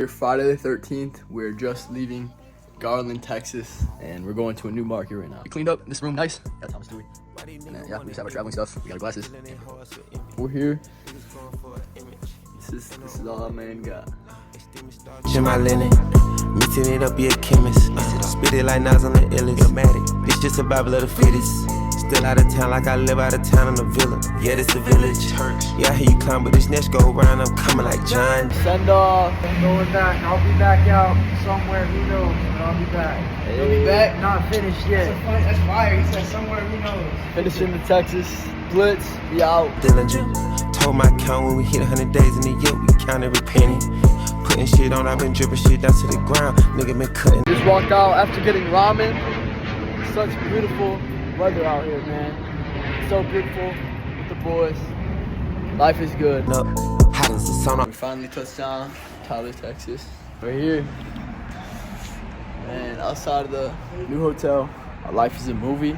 Here, Friday the 13th, we're just leaving Garland, Texas, and we're going to a new market right now. We cleaned up this room nice. Got Thomas Dewey. And then, yeah, we just have our traveling stuff. We got our glasses. We're here. This is all our man got. In my linen, mixing it up, be a chemist. Spit it like Nas on the illest. It's just a Bible of the fittest. Still out of town like I live out of town in a villa. Yeah, this the village. Yeah, I hear you climb, but this next go around, I'm coming like John. Send off. I'm going back. I'll be back out somewhere, who knows, but I'll be back. Hey. You'll be back? Not finished yet. That's fire. He said somewhere, who knows. Finishing the Texas Blitz. Be out. Dillinger told my count when we hit 100 days in the year, we count every penny. Putting shit on, I've been dripping shit down to the ground. Nigga been cutting. Just walked out after getting ramen. Such beautiful weather out here, man. So beautiful with the boys. Life is good. Up, hot as the sun. We finally touched down, Tyler, Texas. We're here. Man, outside of the new hotel, our life is a movie.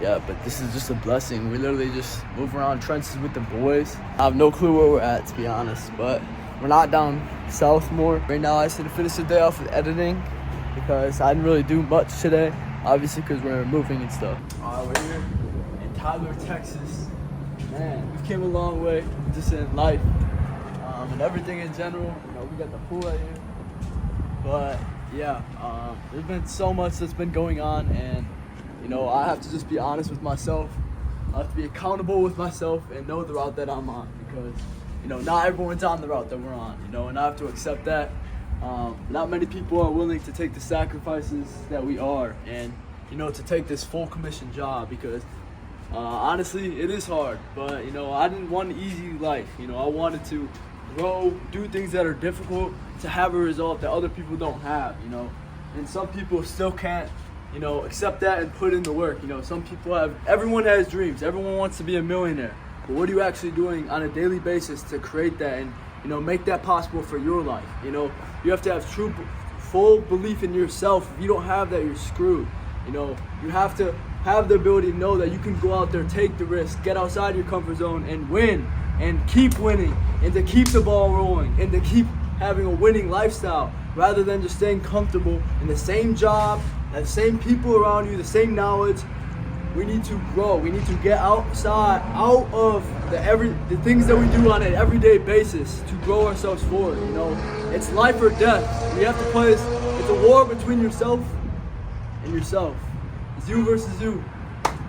Yeah, but this is just a blessing. We literally just move around trenches with the boys. I have no clue where we're at, to be honest, but we're not down south more. Right now, I should have finished the day off with editing because I didn't really do much today, obviously because we're moving and stuff. We're here in Tyler, Texas. Man, we've came a long way just in life and everything in general. You know, we got the pool right here. But yeah, there's been so much that's been going on, and you know, I have to just be honest with myself. I have to be accountable with myself and know the route that I'm on, because you know, not everyone's on the route that we're on, you know, and I have to accept that. Not many people are willing to take the sacrifices that we are, and you know, to take this full commission job, because honestly, it is hard. But you know, I didn't want an easy life. You know, I wanted to grow, do things that are difficult, to have a result that other people don't have. You know, and some people still can't, you know, accept that and put in the work. You know, some people have. Everyone has dreams. Everyone wants to be a millionaire. But what are you actually doing on a daily basis to create that and, you know, make that possible for your life? You know, you have to have full belief in yourself. If you don't have that, you're screwed. You know, you have to have the ability to know that you can go out there, take the risk, get outside your comfort zone and win, and keep winning, and to keep the ball rolling, and to keep having a winning lifestyle, rather than just staying comfortable in the same job, the same people around you, the same knowledge. We need to grow. We need to get outside, out of the things that we do on an everyday basis to grow ourselves forward. You know, it's life or death. We have to play this. It's a war between yourself and yourself. It's you versus you.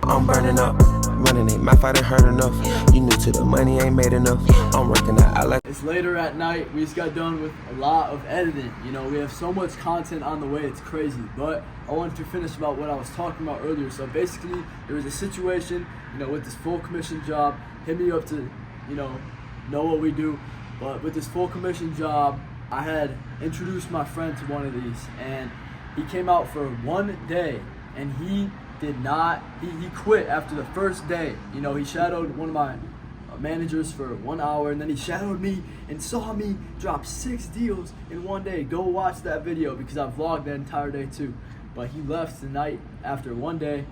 I'm burning up, running it. My fight ain't hurt enough. You new to the money, ain't made enough. I'm working out. I like. It's later at night. We just got done with a lot of editing. You know, we have so much content on the way. It's crazy. But I wanted to finish about what I was talking about earlier. So basically, there was a situation, you know, with this full commission job. Hit me up to, you know what we do. But with this full commission job, I had introduced my friend to one of these, and he came out for one day, and he did not, he quit after the first day. You know, he shadowed one of my managers for 1 hour, and then he shadowed me and saw me drop 6 deals in one day. Go watch that video because I vlogged that entire day too. But he left the night after one day,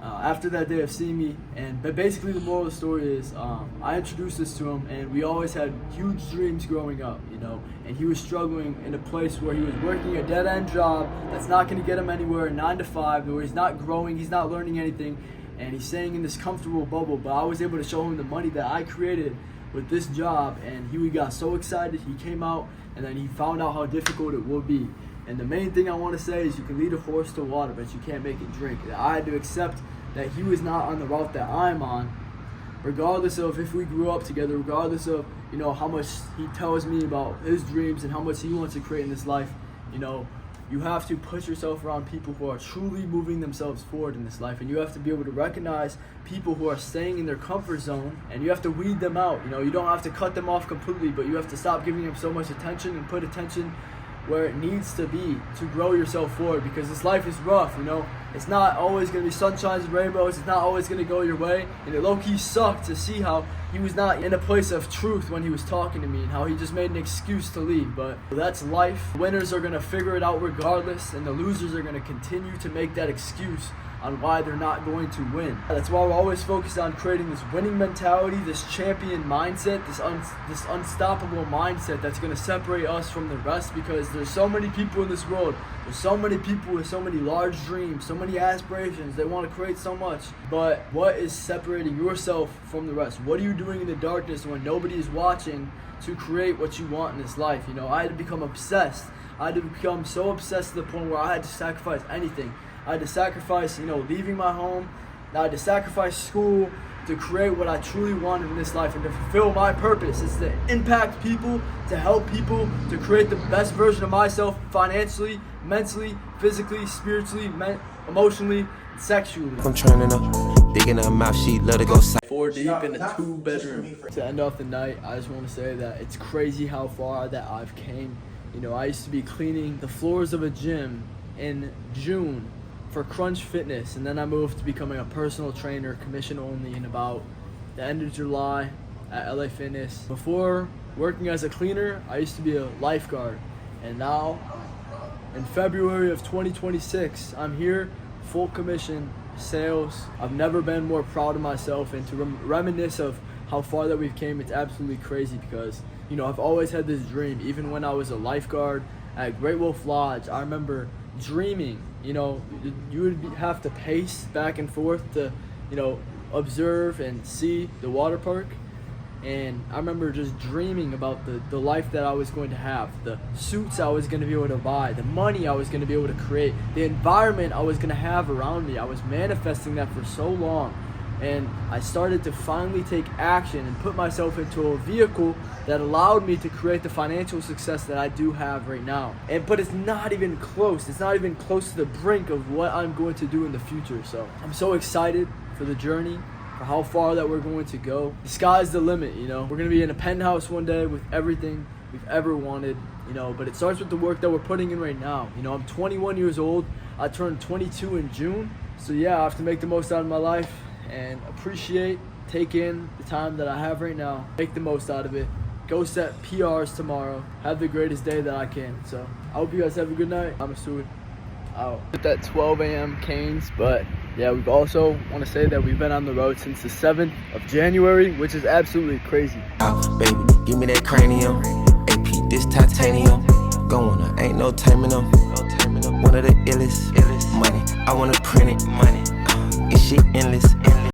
after that day of seeing me. But basically the moral of the story is, I introduced this to him, and we always had huge dreams growing up, you know, and he was struggling in a place where he was working a dead-end job that's not going to get him anywhere, 9 to 5, where he's not growing, he's not learning anything, and he's staying in this comfortable bubble. But I was able to show him the money that I created with this job, and he got so excited. He came out, and then he found out how difficult it would be. And the main thing I want to say is, you can lead a horse to water, but you can't make it drink. I had to accept that he was not on the route that I'm on, regardless of if we grew up together, regardless of, you know, how much he tells me about his dreams and how much he wants to create in this life. You know, you have to put yourself around people who are truly moving themselves forward in this life, and you have to be able to recognize people who are staying in their comfort zone, and you have to weed them out. You know, you don't have to cut them off completely, but you have to stop giving them so much attention and put attention where it needs to be to grow yourself forward, because this life is rough. You know, it's not always going to be sunshines and rainbows. It's not always going to go your way, and it low-key sucked to see how he was not in a place of truth when he was talking to me, and how he just made an excuse to leave. But that's life. Winners are going to figure it out regardless, and the losers are going to continue to make that excuse on why they're not going to win. That's why we're always focused on creating this winning mentality, this champion mindset, this unstoppable mindset that's going to separate us from the rest, because there's so many people in this world. There's so many people with so many large dreams, so many aspirations. They want to create so much. But what is separating yourself from the rest? What are you doing in the darkness when nobody is watching to create what you want in this life? You know, I had to become obsessed. I had to become so obsessed to the point where I had to sacrifice anything. I had to sacrifice, leaving my home. I had to sacrifice school to create what I truly wanted in this life and to fulfill my purpose. It's to impact people, to help people, to create the best version of myself financially, mentally, physically, spiritually, emotionally, sexually. I'm turning up, digging up my sheet, let it go. 4 deep in a 2-bedroom. To end off the night, I just want to say that it's crazy how far that I've came. I used to be cleaning the floors of a gym in June for Crunch Fitness, and then I moved to becoming a personal trainer, commission only, in about the end of July at LA Fitness. Before working as a cleaner, I used to be a lifeguard, and now in February of 2026, I'm here, full commission, sales. I've never been more proud of myself, and to reminisce of how far that we've came, it's absolutely crazy because, I've always had this dream. Even when I was a lifeguard at Great Wolf Lodge, I remember dreaming, you would have to pace back and forth to, observe and see the water park. And I remember just dreaming about the life that I was going to have, the suits I was going to be able to buy, the money I was going to be able to create, the environment I was going to have around me. I was manifesting that for so long. And I started to finally take action and put myself into a vehicle that allowed me to create the financial success that I do have right now. But it's not even close. It's not even close to the brink of what I'm going to do in the future. So I'm so excited for the journey, for how far that we're going to go. The sky's the limit, We're going to be in a penthouse one day with everything we've ever wanted, but it starts with the work that we're putting in right now. I'm 21 years old. I turned 22 in June. So yeah, I have to make the most out of my life and take in the time that I have right now, make the most out of it, go set PRs tomorrow, have the greatest day that I can. So I hope you guys have a good night. I'm Asud, out. With that 12 a.m. Canes, but yeah, we also want to say that we've been on the road since the 7th of January, which is absolutely crazy. Baby, give me that cranium, AP, this titanium, going ain't no taming them, one of the illest, money, I wanna print it, money, it's shit endless.